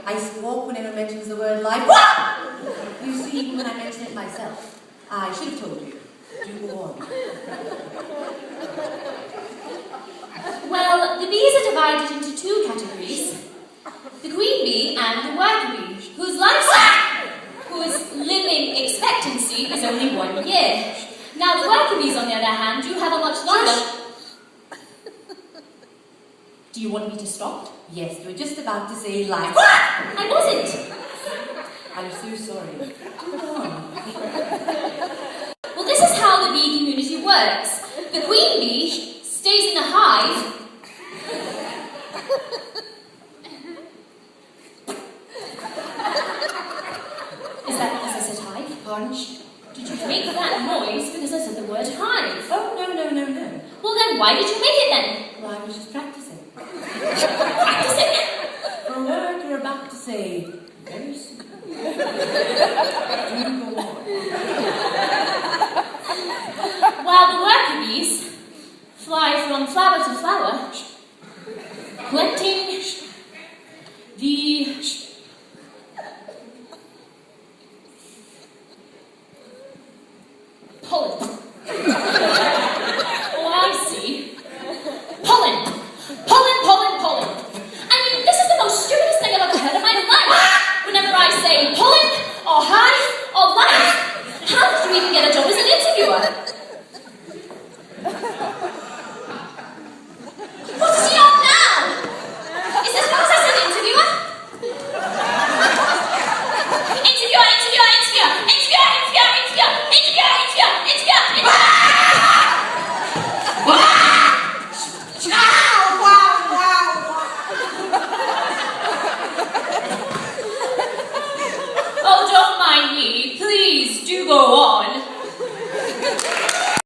I squawk whenever mentions the word life. What? You see, even when I mention it myself, I should have told you. Do go on. Well, the bees are divided into two categories. The queen bee and the worker bee, whose living expectancy is only 1 year. Now, the worker bees, on the other hand, do have a much longer... Do you want me to stop? Yes, you were just about to say life. I wasn't. I'm so sorry. Do go on. Well, this is how the bee community works. The queen bee stays in the hive. Is this a hive? Punch. Did you make that noise because I said the word hive? Oh, no. Well, then why did you make it then? Well, I was just practicing. Practicing? For a word you're about to say very soon. Do go on. While the worker bees fly from flower to flower, collecting the pollen. Oh, I see. Pollen. I mean, this is the most stupidest thing I've ever heard in my life. Whenever I say pollen, or hive, or life, how did you even get a job as an interviewer? What is he on now? Is this because I said interviewer? Oh, don't mind me. Please, do go on.